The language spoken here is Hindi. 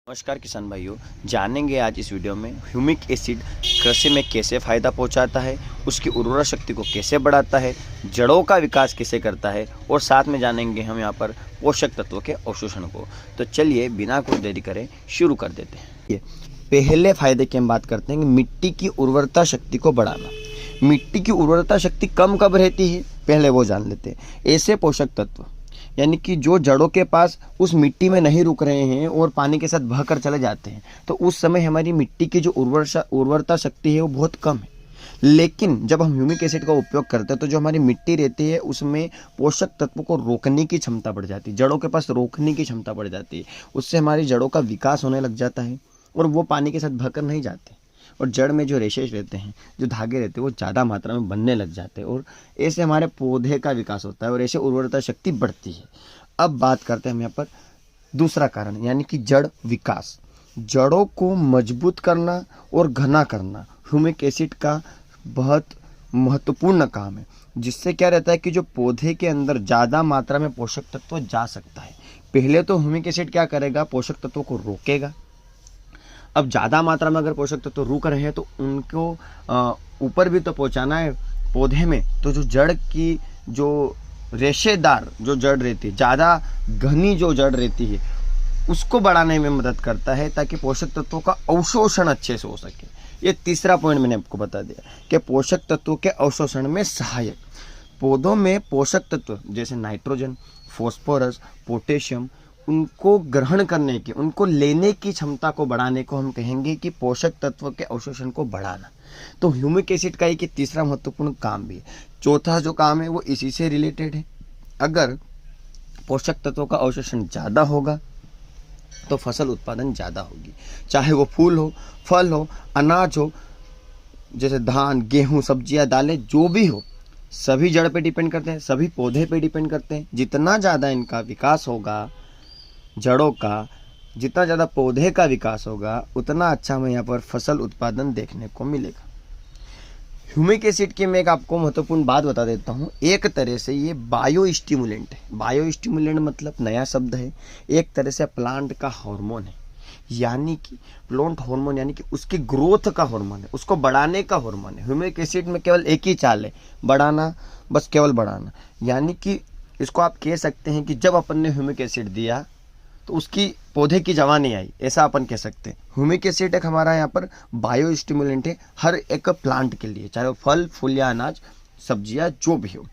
नमस्कार किसान भाइयों, जानेंगे आज इस वीडियो में ह्यूमिक एसिड कृषि में कैसे फायदा पहुंचाता है, उसकी उर्वरा शक्ति को कैसे बढ़ाता है, जड़ों का विकास कैसे करता है और साथ में जानेंगे हम यहां पर पोषक तत्वों के अवशोषण को। तो चलिए बिना कोई देरी करें शुरू कर देते हैं। ये पहले फायदे की हम बात करते हैं कि मिट्टी की उर्वरता शक्ति को बढ़ाना। मिट्टी की उर्वरता शक्ति कम कब रहती है, पहले वो जान लेते हैं। ऐसे पोषक तत्व यानी कि जो जड़ों के पास उस मिट्टी में नहीं रुक रहे हैं और पानी के साथ बहकर चले जाते हैं, तो उस समय हमारी मिट्टी की जो उर्वरता शक्ति है वो बहुत कम है। लेकिन जब हम ह्यूमिक एसिड का उपयोग करते हैं तो जो हमारी मिट्टी रहती है उसमें पोषक तत्वों को रोकने की क्षमता बढ़ जाती है, जड़ों के पास रोकने की क्षमता बढ़ जाती है। उससे हमारी जड़ों का विकास होने लग जाता है और वो पानी के साथ बहकर नहीं जाते और जड़ में जो रेशेस रहते हैं, जो धागे रहते हैं, वो ज़्यादा मात्रा में बनने लग जाते हैं और ऐसे हमारे पौधे का विकास होता है और ऐसे उर्वरता शक्ति बढ़ती है। अब बात करते हैं हम यहाँ पर दूसरा कारण, यानी कि जड़ विकास। जड़ों को मजबूत करना और घना करना ह्यूमिक एसिड का बहुत महत्वपूर्ण काम है, जिससे क्या रहता है कि जो पौधे के अंदर ज़्यादा मात्रा में पोषक तत्व जा सकता है। पहले तो ह्यूमिक एसिड क्या करेगा, पोषक तत्वों को रोकेगा। अब ज़्यादा मात्रा में अगर पोषक तत्व रुक रहे हैं तो उनको ऊपर भी तो पहुंचाना है पौधे में। तो जो जड़ की जो रेशेदार जो जड़ रहती है, ज़्यादा घनी जो जड़ रहती है, उसको बढ़ाने में मदद करता है ताकि पोषक तत्वों का अवशोषण अच्छे से हो सके। ये तीसरा पॉइंट मैंने आपको बता दिया कि पोषक तत्वों के अवशोषण में सहायक। पौधों में पोषक तत्व जैसे नाइट्रोजन, फॉस्फोरस, पोटेशियम, उनको ग्रहण करने की, उनको लेने की क्षमता को बढ़ाने को हम कहेंगे कि पोषक तत्व के अवशोषण को बढ़ाना। तो ह्यूमिक एसिड का एक तीसरा महत्वपूर्ण काम भी है। चौथा जो काम है वो इसी से रिलेटेड है। अगर पोषक तत्वों का अवशोषण ज़्यादा होगा तो फसल उत्पादन ज़्यादा होगी, चाहे वो फूल हो, फल हो, अनाज हो, जैसे धान, गेहूँ, सब्जियाँ, दालें, जो भी हो, सभी जड़ पे डिपेंड करते हैं, सभी पौधे पे डिपेंड करते हैं। जितना ज़्यादा इनका विकास होगा जड़ों का, जितना ज़्यादा पौधे का विकास होगा, उतना अच्छा हमें यहाँ पर फसल उत्पादन देखने को मिलेगा। ह्यूमिक एसिड की मैं एक आपको महत्वपूर्ण बात बता देता हूँ। एक तरह से ये बायो स्टिमुलेंट है। बायो स्टिमुलेंट मतलब नया शब्द है, एक तरह से प्लांट का हार्मोन है, यानी कि प्लांट हार्मोन, यानी कि उसकी ग्रोथ का हार्मोन है, उसको बढ़ाने का हार्मोन है। ह्यूमिक एसिड में केवल एक ही चाल है, बढ़ाना, बस केवल बढ़ाना। यानी कि इसको आप कह सकते हैं कि जब अपन ने ह्यूमिक एसिड दिया तो उसकी पौधे की जवानी आई, ऐसा अपन कह सकते हैं। ह्यूमिक एसिड एक हमारा यहाँ पर बायो स्टिमुलेंट है हर एक प्लांट के लिए, चाहे वो फल, फूल या अनाज, सब्जियाँ, जो भी हो।